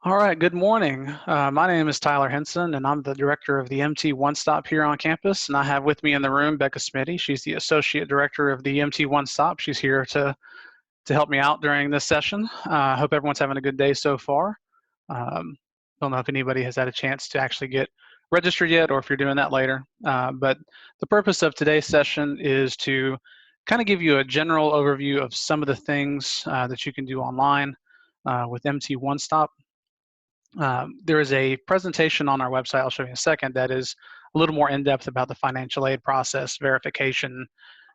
All right, good morning. My name is Tyler Henson, and I'm the director of the MT One Stop here on campus. And I have with me in the room Becca Smitty. She's the associate director of the MT One Stop. She's here to help me out during this session. I hope everyone's having a good day so far. Don't know if anybody has had a chance to actually get registered yet, or if you're doing that later. But the purpose of today's session is to kind of give you a general overview of some of the things that you can do online with MT One Stop. There is a presentation on our website, I'll show you in a second, that is a little more in-depth about the financial aid process, verification,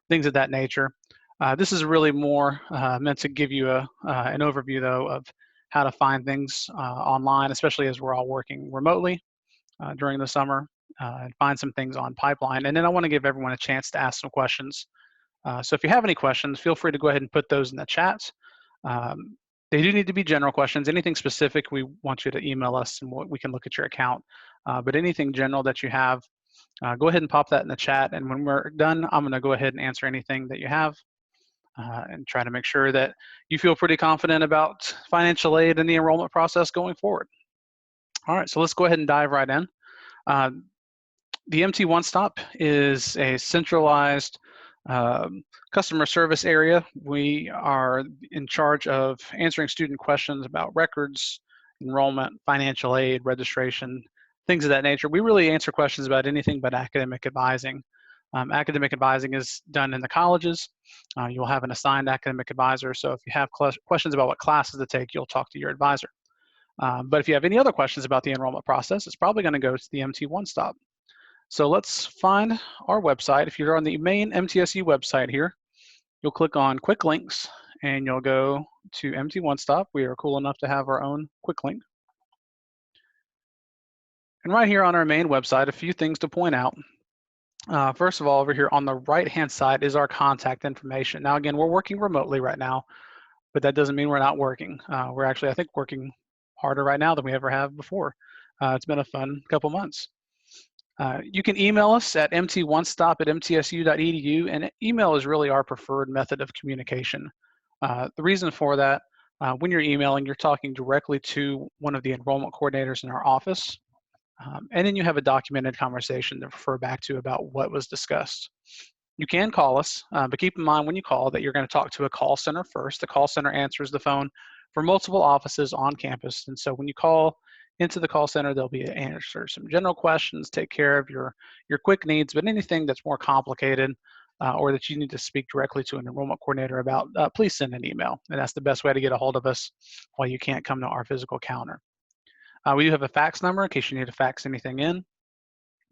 things of that nature. This is really more meant to give you an overview, though, of how to find things online, especially as we're all working remotely during the summer, and find some things on Pipeline. And then I want to give everyone a chance to ask some questions. So if you have any questions, feel free to go ahead and put those in the chat. Um, they do need to be general questions. Anything specific, we want you to email us and we can look at your account. But anything general that you have, go ahead and pop that in the chat. And when we're done, I'm going to go ahead and answer anything that you have and try to make sure that you feel pretty confident about financial aid and the enrollment process going forward. All right, so let's go ahead and dive right in. The MT One Stop is a centralized customer service area. We are in charge of answering student questions about records, enrollment, financial aid, registration, things of that nature. We really answer questions about anything but academic advising. Academic advising is done in the colleges. You'll have an assigned academic advisor, so if you have questions about what classes to take, you'll talk to your advisor. But if you have any other questions about the enrollment process, it's probably going to go to the MT One Stop. So let's find our website. If you're on the main MTSU website here, you'll click on Quick Links and you'll go to MT One Stop. We are cool enough to have our own quick link. And right here on our main website, a few things to point out. First of all, over here on the right-hand side is our contact information. Now, again, we're working remotely right now, but that doesn't mean we're not working. We're actually, I think, working harder right now than we ever have before. It's been a fun couple months. You can email us at mt1stop@mtsu.edu, and email is really our preferred method of communication. The reason for that, when you're emailing, you're talking directly to one of the enrollment coordinators in our office, and then you have a documented conversation to refer back to about what was discussed. You can call us, but keep in mind when you call that you're going to talk to a call center first. The call center answers the phone for multiple offices on campus, and so when you call into the call center, they'll be answer some general questions, take care of your quick needs, but anything that's more complicated or that you need to speak directly to an enrollment coordinator about, please send an email, and that's the best way to get a hold of us while you can't come to our physical counter. We do have a fax number in case you need to fax anything in,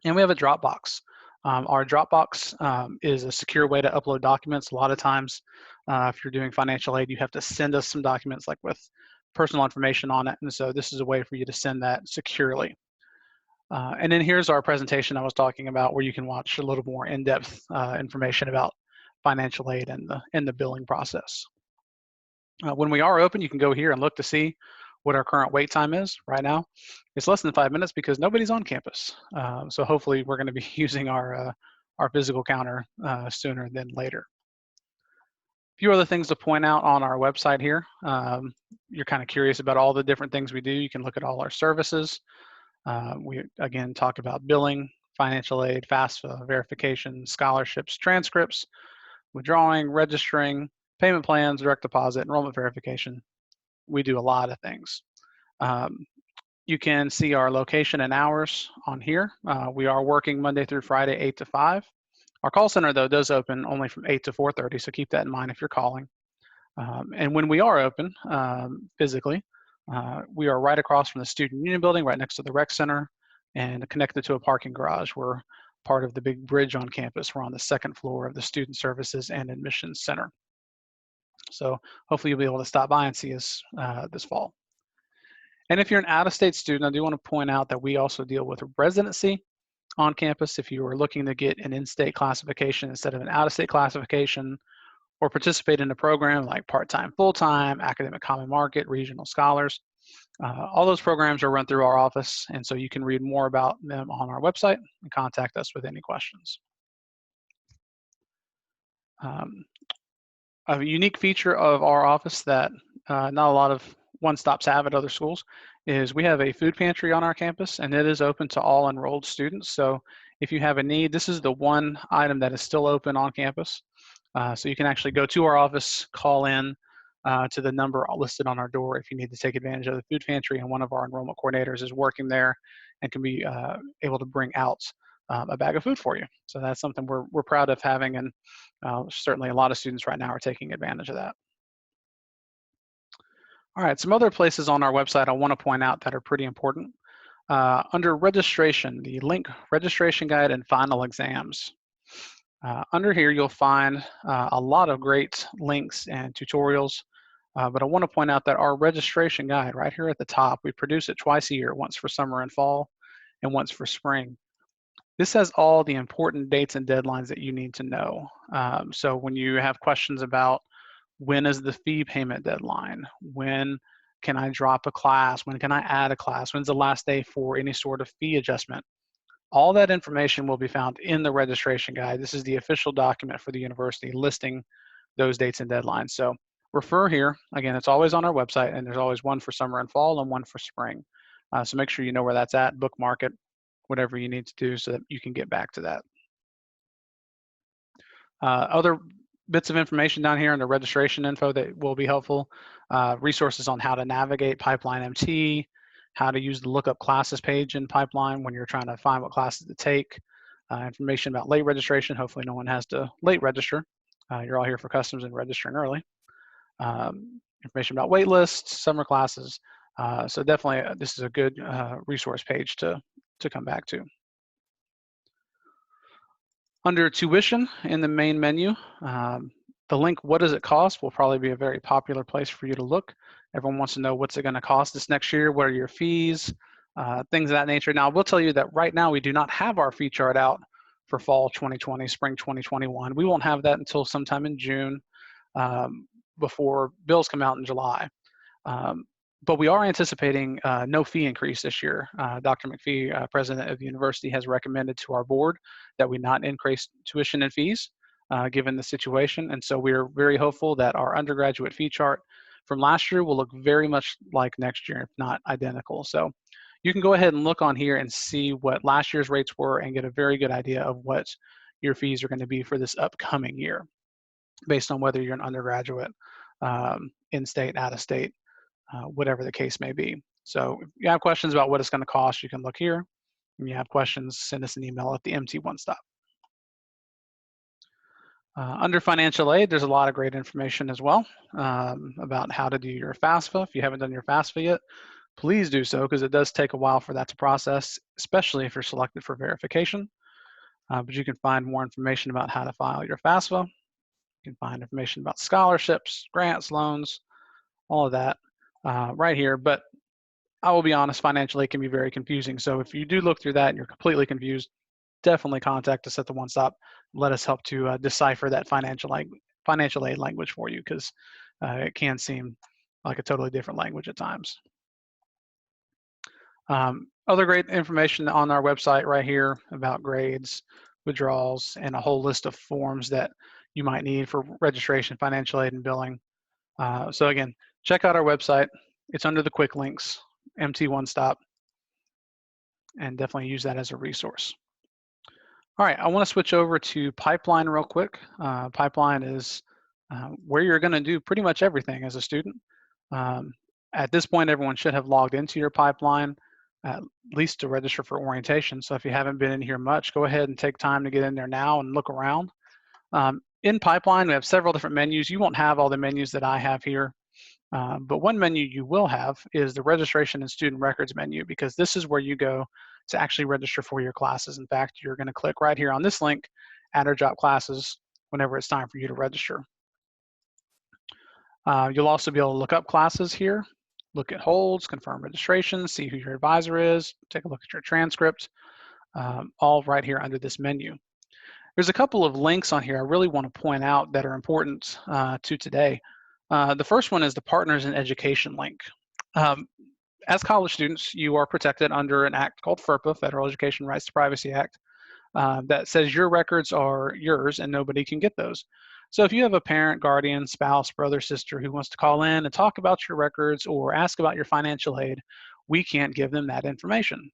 and we have a Dropbox. Our Dropbox is a secure way to upload documents. A lot of times, if you're doing financial aid, you have to send us some documents like with personal information on it, and so this is a way for you to send that securely. And then here's our presentation I was talking about, where you can watch a little more in-depth information about financial aid and the billing process. When we are open, you can go here and look to see what our current wait time is. Right now, it's less than 5 minutes because nobody's on campus. So hopefully we're going to be using our physical counter sooner than later. A few other things to point out on our website here. You're kind of curious about all the different things we do. You can look at all our services. We, again, talk about billing, financial aid, FAFSA, verification, scholarships, transcripts, withdrawing, registering, payment plans, direct deposit, enrollment verification. We do a lot of things. You can see our location and hours on here. We are working Monday through Friday, 8 to 5. Our call center, though, does open only from 8 to 4:30, so keep that in mind if you're calling. And when we are open physically, we are right across from the Student Union Building, right next to the Rec Center, and connected to a parking garage. We're part of the big bridge on campus. We're on the second floor of the Student Services and Admissions Center. So hopefully you'll be able to stop by and see us this fall. And if you're an out-of-state student, I do want to point out that we also deal with residency on campus. If you are looking to get an in-state classification instead of an out-of-state classification, or participate in a program like part-time, full-time, academic common market, regional scholars, all those programs are run through our office, and so you can read more about them on our website and contact us with any questions. A unique feature of our office that not a lot of one-stops have at other schools is we have a food pantry on our campus, and it is open to all enrolled students. So if you have a need, this is the one item that is still open on campus. So you can actually go to our office, call in to the number listed on our door if you need to take advantage of the food pantry, and one of our enrollment coordinators is working there and can be able to bring out a bag of food for you. So that's something we're proud of having, and certainly a lot of students right now are taking advantage of that. All right, some other places on our website I want to point out that are pretty important. Under registration, the link registration guide and final exams. Under here, you'll find a lot of great links and tutorials, but I want to point out that our registration guide right here at the top, we produce it twice a year, once for summer and fall, and once for spring. This has all the important dates and deadlines that you need to know. So when you have questions about when is the fee payment deadline, when can I drop a class, when can I add a class, when's the last day for any sort of fee adjustment, all that information will be found in the registration guide. This is the official document for the university listing those dates and deadlines. So refer here. Again, it's always on our website, and there's always one for summer and fall and one for spring. So make sure you know where that's at, bookmark it, whatever you need to do so that you can get back to that. Other bits of information down here in the registration info that will be helpful, resources on how to navigate Pipeline MT, how to use the lookup classes page in Pipeline when you're trying to find what classes to take, information about late registration. Hopefully no one has to late register. You're all here for customs and registering early. Information about wait lists, summer classes. So definitely this is a good resource page to come back to. Under tuition in the main menu, the link, what does it cost, will probably be a very popular place for you to look. Everyone wants to know what's it going to cost this next year, what are your fees, things of that nature. Now, I will tell you that right now we do not have our fee chart out for fall 2020, spring 2021. We won't have that until sometime in June before bills come out in July. But we are anticipating no fee increase this year. Dr. McPhee, president of the university, has recommended to our board that we not increase tuition and fees given the situation. And so we're very hopeful that our undergraduate fee chart from last year will look very much like next year, if not identical. So you can go ahead and look on here and see what last year's rates were and get a very good idea of what your fees are going to be for this upcoming year, based on whether you're an undergraduate, in-state, out-of-state, whatever the case may be. So if you have questions about what it's going to cost, you can look here. If you have questions, send us an email at the MT One Stop. Under financial aid, there's a lot of great information as well about how to do your FAFSA. If you haven't done your FAFSA yet, please do so, because it does take a while for that to process, especially if you're selected for verification. But you can find more information about how to file your FAFSA. You can find information about scholarships, grants, loans, all of that right here. But I will be honest, financial aid can be very confusing. So if you do look through that and you're completely confused, definitely contact us at the One Stop. Let us help to decipher that financial aid language for you, because it can seem like a totally different language at times. Other great information on our website right here about grades, withdrawals, and a whole list of forms that you might need for registration, financial aid, and billing. So again, check out our website. It's under the quick links, MT One Stop, and definitely use that as a resource. All right, I want to switch over to Pipeline real quick. Pipeline is where you're going to do pretty much everything as a student. At this point, everyone should have logged into your Pipeline, at least to register for orientation. So if you haven't been in here much, go ahead and take time to get in there now and look around. In Pipeline, we have several different menus. You won't have all the menus that I have here. But one menu you will have is the registration and student records menu, because this is where you go to actually register for your classes. In fact, you're going to click right here on this link, add or drop classes, whenever it's time for you to register. You'll also be able to look up classes here, look at holds, confirm registration, see who your advisor is, take a look at your transcript, all right here under this menu. There's a couple of links on here I really want to point out that are important to today. The first one is the Partners in Education link. As college students, you are protected under an act called FERPA, Federal Education Rights to Privacy Act, that says your records are yours and nobody can get those. So if you have a parent, guardian, spouse, brother, sister who wants to call in and talk about your records or ask about your financial aid, we can't give them that information.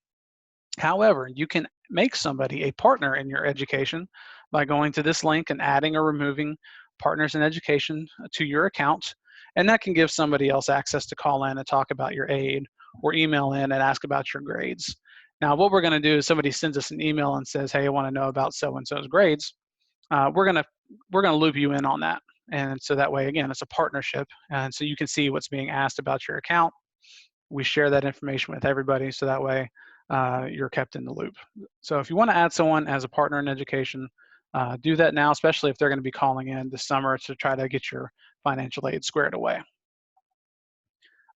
However, you can make somebody a partner in your education by going to this link and adding or removing partners in education to your account. And that can give somebody else access to call in and talk about your aid or email in and ask about your grades. Now, what we're going to do is somebody sends us an email and says, "Hey, I want to know about so and so's grades." We're gonna loop you in on that, and so that way, again, it's a partnership, and so you can see what's being asked about your account. We share that information with everybody, so that way you're kept in the loop. So if you want to add someone as a partner in education, do that now, especially if they're going to be calling in this summer to try to get your financial aid squared away.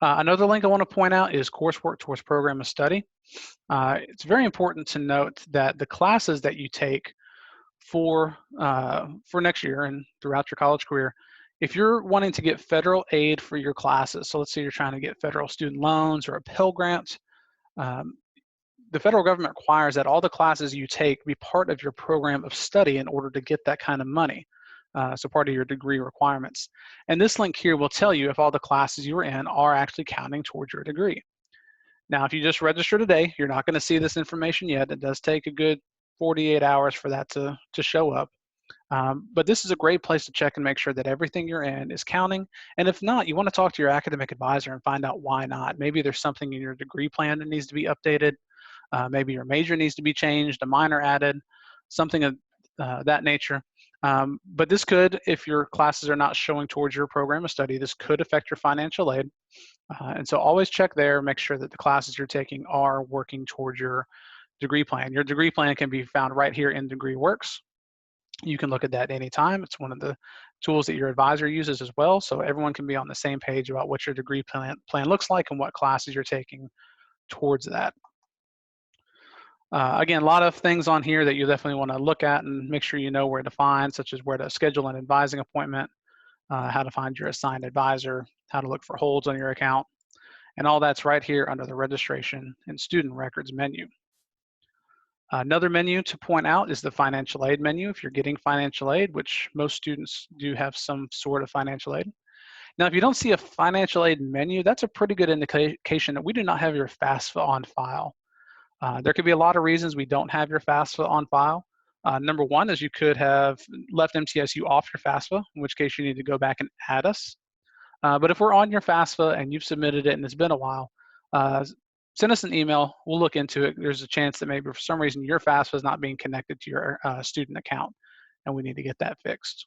Another link I want to point out is coursework towards program of study. It's very important to note that the classes that you take for next year and throughout your college career, if you're wanting to get federal aid for your classes, so let's say you're trying to get federal student loans or a Pell Grant, um, the federal government requires that all the classes you take be part of your program of study in order to get that kind of money. So part of your degree requirements. And this link here will tell you if all the classes you are in are actually counting towards your degree. Now, if you just register today, you're not going to see this information yet. It does take a good 48 hours for that to show up. But this is a great place to check and make sure that everything you're in is counting. And if not, you want to talk to your academic advisor and find out why not. Maybe there's something in your degree plan that needs to be updated. Maybe your major needs to be changed, a minor added, something of that nature. But this could, if your classes are not showing towards your program of study, this could affect your financial aid. And so always check there, make sure that the classes you're taking are working towards your degree plan. Your degree plan can be found right here in DegreeWorks. You can look at that anytime. It's one of the tools that your advisor uses as well, so everyone can be on the same page about what your degree plan looks like and what classes you're taking towards that. Again, a lot of things on here that you definitely want to look at and make sure you know where to find, such as where to schedule an advising appointment, how to find your assigned advisor, how to look for holds on your account, and all that's right here under the registration and student records menu. Another menu to point out is the financial aid menu if you're getting financial aid, which most students do have some sort of financial aid. Now, if you don't see a financial aid menu, that's a pretty good indication that we do not have your FAFSA on file. There could be a lot of reasons we don't have your FAFSA on file. Number one is you could have left MTSU off your FAFSA, in which case you need to go back and add us. But if we're on your FAFSA and you've submitted it and it's been a while, send us an email. We'll look into it. There's a chance that maybe for some reason your FAFSA is not being connected to your student account, and we need to get that fixed.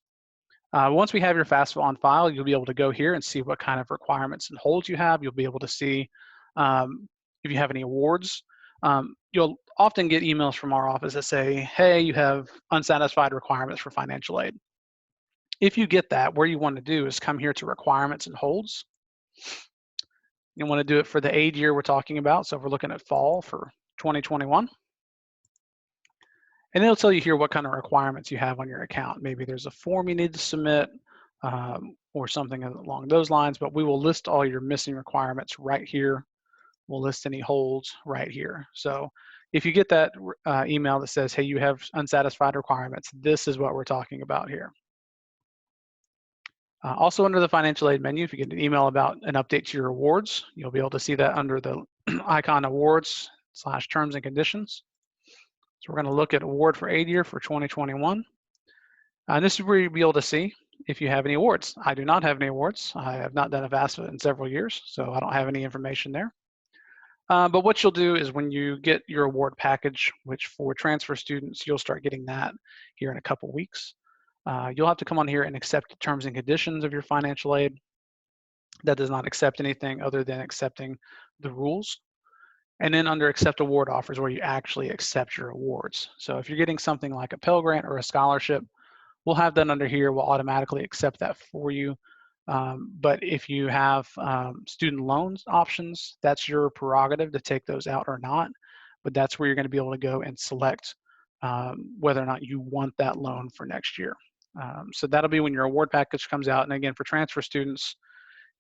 Once we have your FAFSA on file, you'll be able to go here and see what kind of requirements and holds you have. You'll be able to see if you have any awards. You'll often get emails from our office that say, "Hey, you have unsatisfied requirements for financial aid." If you get that, what you want to do is come here to requirements and holds. You want to do it for the aid year we're talking about. So if we're looking at fall for 2021, and it'll tell you here what kind of requirements you have on your account. Maybe there's a form you need to submit or something along those lines, but we will list all your missing requirements right here. We'll list any holds right here. So if you get that email that says, "Hey, you have unsatisfied requirements," this is what we're talking about here. Also under the financial aid menu, if you get an email about an update to your awards, you'll be able to see that under the icon awards / terms and conditions. So we're going to look at award for aid year for 2021. And this is where you'll be able to see if you have any awards. I do not have any awards. I have not done a FAFSA in several years, so I don't have any information there. But what you'll do is when you get your award package, which for transfer students, you'll start getting that here in a couple weeks. You'll have to come on here and accept the terms and conditions of your financial aid. That does not accept anything other than accepting the rules. And then under accept award offers where you actually accept your awards. So if you're getting something like a Pell Grant or a scholarship, we'll have that under here. We'll automatically accept that for you. But if you have student loans options, that's your prerogative to take those out or not. But that's where you're going to be able to go and select whether or not you want that loan for next year. So that'll be when your award package comes out. And again, for transfer students,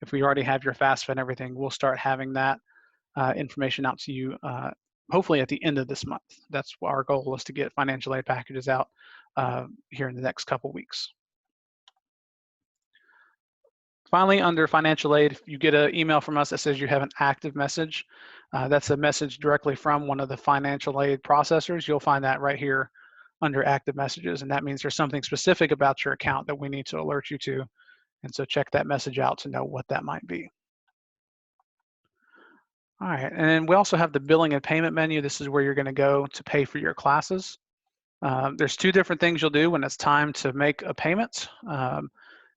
if we already have your FAFSA and everything, we'll start having that information out to you hopefully at the end of this month. That's what our goal is, to get financial aid packages out here in the next couple weeks. Finally, under financial aid, if you get an email from us that says you have an active message, that's a message directly from one of the financial aid processors. You'll find that right here under active messages, and that means there's something specific about your account that we need to alert you to. And so check that message out to know what that might be. All right, and then we also have the billing and payment menu. This is where you're going to go to pay for your classes. There's two different things you'll do when it's time to make a payment.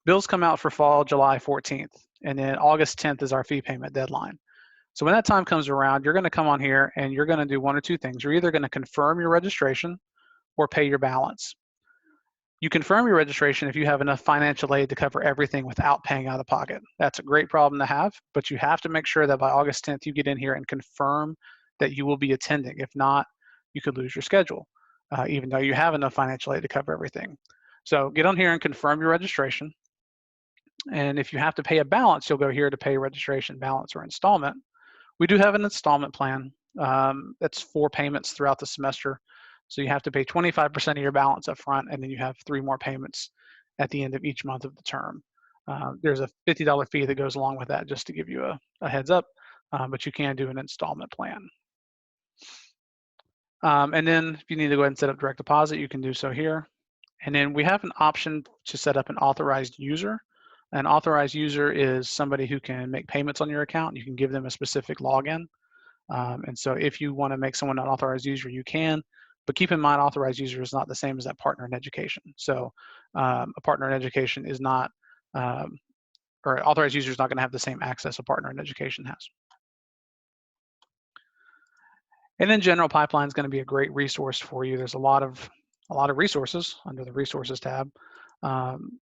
Bills come out for fall July 14th, and then August 10th is our fee payment deadline. So when that time comes around, you're going to come on here and you're going to do one or two things. You're either going to confirm your registration or pay your balance. You confirm your registration if you have enough financial aid to cover everything without paying out of pocket. That's a great problem to have, but you have to make sure that by August 10th, you get in here and confirm that you will be attending. If not, you could lose your schedule, even though you have enough financial aid to cover everything. So get on here and confirm your registration. And if you have to pay a balance, you'll go here to pay registration, balance, or installment. We do have an installment plan. That's 4 payments throughout the semester. So you have to pay 25% of your balance up front, and then you have 3 more payments at the end of each month of the term. There's a $50 fee that goes along with that, just to give you a heads up, but you can do an installment plan. And then if you need to go ahead and set up direct deposit, you can do so here. And then we have an option to set up an authorized user. An authorized user is somebody who can make payments on your account. You can give them a specific login. And so if you want to make someone an authorized user, you can. But keep in mind, authorized user is not the same as that partner in education. So a partner in education is not, or authorized user is not going to have the same access a partner in education has. And then General Pipeline is going to be a great resource for you. There's a lot of resources under the Resources tab.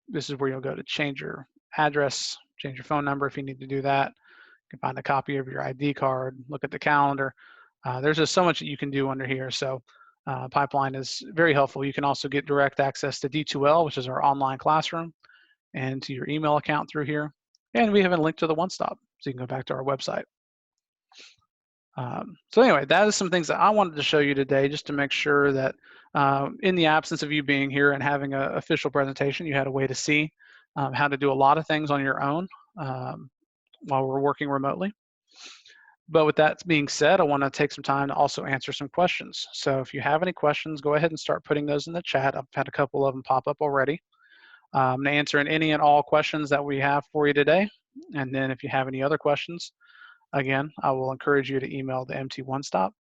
This is where you'll go to change your address, change your phone number if you need to do that. You can find a copy of your ID card, look at the calendar. There's just so much that you can do under here. So Pipeline is very helpful. You can also get direct access to D2L, which is our online classroom, and to your email account through here. And we have a link to the One Stop, so you can go back to our website. So anyway, that is some things that I wanted to show you today, just to make sure that in the absence of you being here and having an official presentation, you had a way to see how to do a lot of things on your own while we're working remotely. But with that being said, I want to take some time to also answer some questions. So if you have any questions, go ahead and start putting those in the chat. I've had a couple of them pop up already. I'm answering any and all questions that we have for you today. And then if you have any other questions, again, I will encourage you to email the MT One Stop,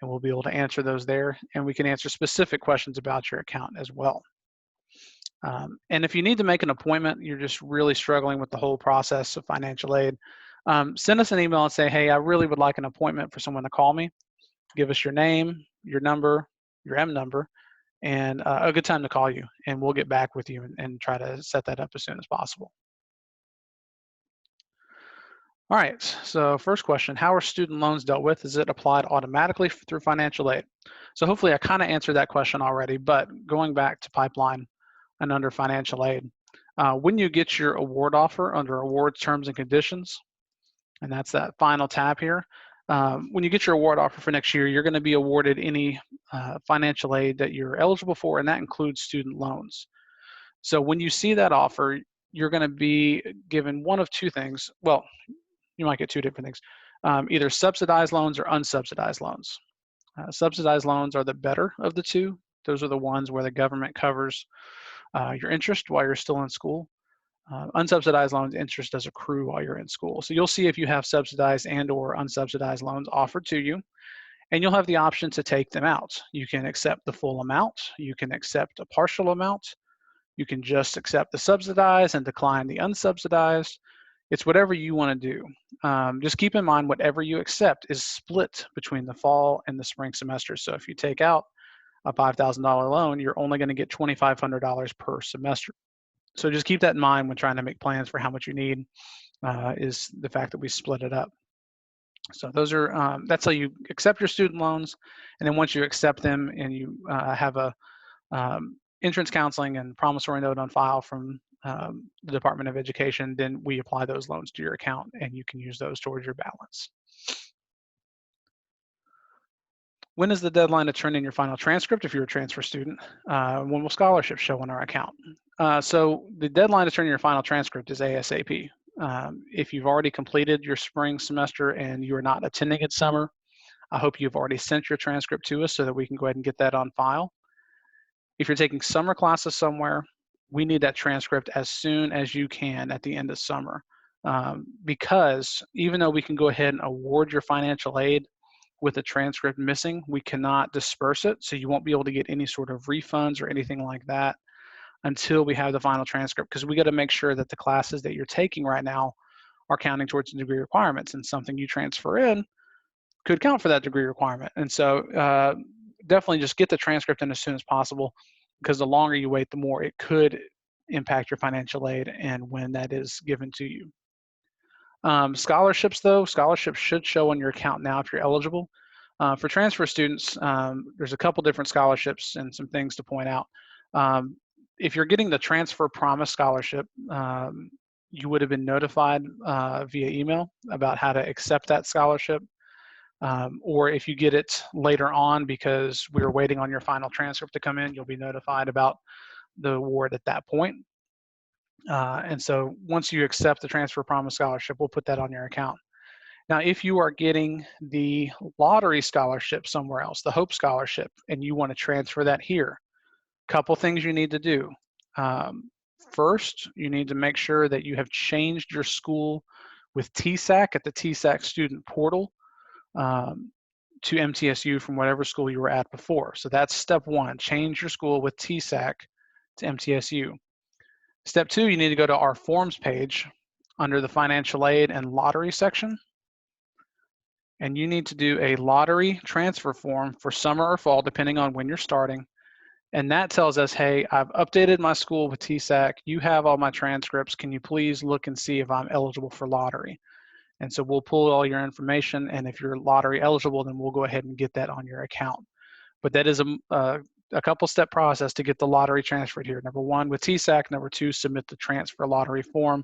and we'll be able to answer those there. And we can answer specific questions about your account as well. And if you need to make an appointment, you're just really struggling with the whole process of financial aid, send us an email and say, hey, I really would like an appointment for someone to call me. Give us your name, your number, your M number, and a good time to call you. And we'll get back with you and try to set that up as soon as possible. All right, so first question, how are student loans dealt with? Is it applied automatically through financial aid? So hopefully I kind of answered that question already, but going back to Pipeline and under financial aid, when you get your award offer under award terms and conditions, and that's that final tab here, when you get your award offer for next year, you're going to be awarded any financial aid that you're eligible for, and that includes student loans. So when you see that offer, you're going to be given one of two things. Well, you might get two different things, either subsidized loans or unsubsidized loans. Subsidized loans are the better of the two. Those are the ones where the government covers your interest while you're still in school. Unsubsidized loans, interest does accrue while you're in school. So you'll see if you have subsidized and or unsubsidized loans offered to you, and you'll have the option to take them out. You can accept the full amount. You can accept a partial amount. You can just accept the subsidized and decline the unsubsidized. It's whatever you want to do. Just keep in mind, whatever you accept is split between the fall and the spring semester. So if you take out a $5,000 loan, you're only going to get $2,500 per semester. So just keep that in mind when trying to make plans for how much you need, is the fact that we split it up. So those are, that's how you accept your student loans. And then once you accept them and you have a entrance counseling and promissory note on file from the Department of Education, then we apply those loans to your account and you can use those towards your balance. When is the deadline to turn in your final transcript if you're a transfer student? When will scholarships show on our account? So the deadline to turn in your final transcript is ASAP. If you've already completed your spring semester and you're not attending in summer, I hope you've already sent your transcript to us so that we can go ahead and get that on file. If you're taking summer classes somewhere, we need that transcript as soon as you can at the end of summer. Because even though we can go ahead and award your financial aid with a transcript missing, we cannot disperse it. So you won't be able to get any sort of refunds or anything like that until we have the final transcript, because we got to make sure that the classes that you're taking right now are counting towards the degree requirements, and something you transfer in could count for that degree requirement. And so definitely just get the transcript in as soon as possible, because the longer you wait, the more it could impact your financial aid and when that is given to you. Scholarships, though, scholarships should show on your account now if you're eligible. For transfer students, there's a couple different scholarships and some things to point out. If you're getting the Transfer Promise Scholarship, you would have been notified via email about how to accept that scholarship. Or if you get it later on because we were waiting on your final transcript to come in, you'll be notified about the award at that point. And so once you accept the Transfer Promise Scholarship, we'll put that on your account. Now, if you are getting the lottery scholarship somewhere else, the Hope Scholarship, and you want to transfer that here, couple things you need to do. First, you need to make sure that you have changed your school with TSAC at the TSAC student portal to MTSU from whatever school you were at before. So that's step one, change your school with TSAC to MTSU. Step two, you need to go to our forms page under the financial aid and lottery section. And you need to do a lottery transfer form for summer or fall, depending on when you're starting. And that tells us, hey, I've updated my school with TSAC. You have all my transcripts. Can you please look and see if I'm eligible for lottery? And so we'll pull all your information. And if you're lottery eligible, then we'll go ahead and get that on your account. But that is a couple step process to get the lottery transferred here. Number one, with TSAC. Number two, submit the transfer lottery form,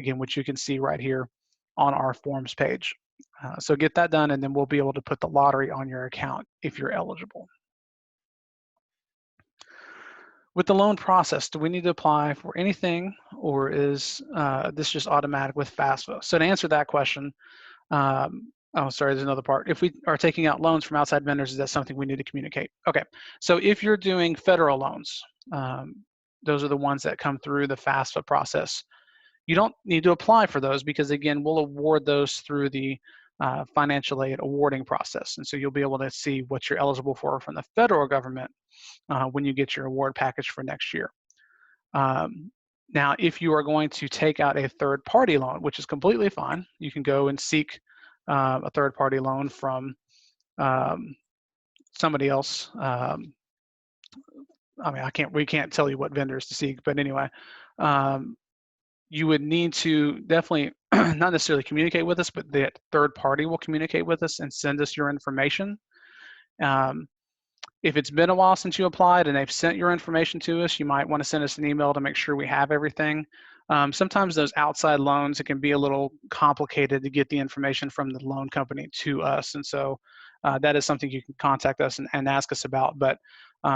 again, which you can see right here on our forms page. So get that done, and then we'll be able to put the lottery on your account if you're eligible. With the loan process, do we need to apply for anything, or is this just automatic with FAFSA? So to answer that question, oh, sorry, there's another part. If we are taking out loans from outside vendors, is that something we need to communicate? Okay, so if you're doing federal loans, those are the ones that come through the FAFSA process. You don't need to apply for those because, again, we'll award those through the financial aid awarding process. And so you'll be able to see what you're eligible for from the federal government when you get your award package for next year. Now, if you are going to take out a third-party loan, which is completely fine, you can go and seek a third-party loan from somebody else. I mean, we can't tell you what vendors to seek, but anyway, you would need to definitely not necessarily communicate with us, but that third party will communicate with us and send us your information. If it's been a while since you applied and they've sent your information to us, you might want to send us an email to make sure we have everything. Sometimes those outside loans, it can be a little complicated to get the information from the loan company to us. And so that is something you can contact us and ask us about. But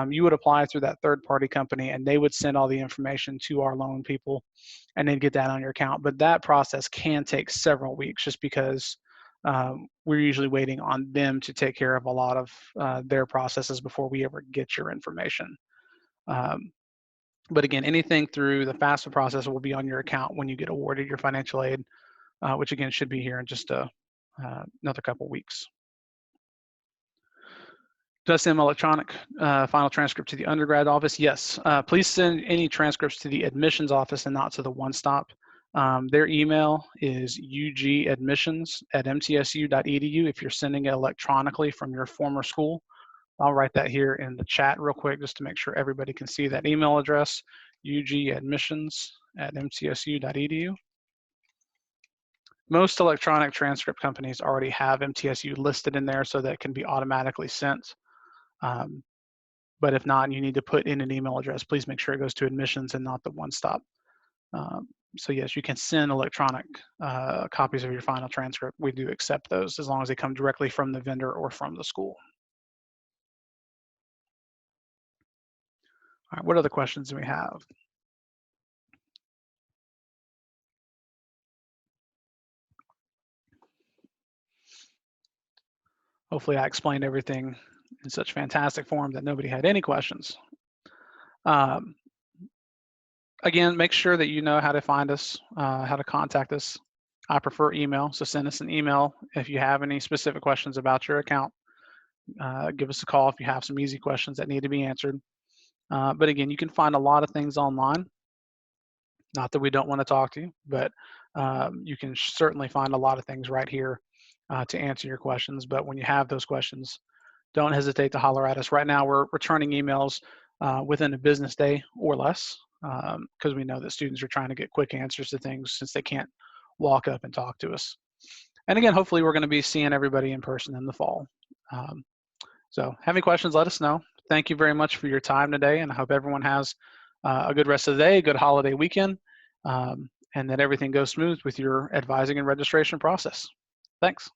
you would apply through that third party company and they would send all the information to our loan people and then get that on your account. But that process can take several weeks just because we're usually waiting on them to take care of a lot of their processes before we ever get your information. But again, anything through the FAFSA process will be on your account when you get awarded your financial aid, which again should be here in just another couple weeks. Does send electronic final transcript to the undergrad office? Yes. Please send any transcripts to the admissions office and not to the one-stop. Their email is ugadmissions@mtsu.edu if you're sending it electronically from your former school. I'll write that here in the chat real quick just to make sure everybody can see that email address, ugadmissions@mtsu.edu. Most electronic transcript companies already have MTSU listed in there so that it can be automatically sent. But if not, and you need to put in an email address, please make sure it goes to admissions and not the one-stop. So yes, you can send electronic copies of your final transcript. We do accept those as long as they come directly from the vendor or from the school. All right, what other questions do we have? Hopefully I explained everything in such fantastic form that nobody had any questions. Um, Again, make sure that you know how to find us, how to contact us. I prefer email, so send us an email if you have any specific questions about your account. Give us a call if you have some easy questions that need to be answered. But again, you can find a lot of things online. Not that we don't want to talk to you, but you can certainly find a lot of things right here to answer your questions. But when you have those questions, don't hesitate to holler at us. Right now, we're returning emails within a business day or less because we know that students are trying to get quick answers to things since they can't walk up and talk to us. And again, hopefully we're going to be seeing everybody in person in the fall. Um, so have any questions, let us know. Thank you very much for your time today, and I hope everyone has a good rest of the day, a good holiday weekend, and that everything goes smooth with your advising and registration process. Thanks.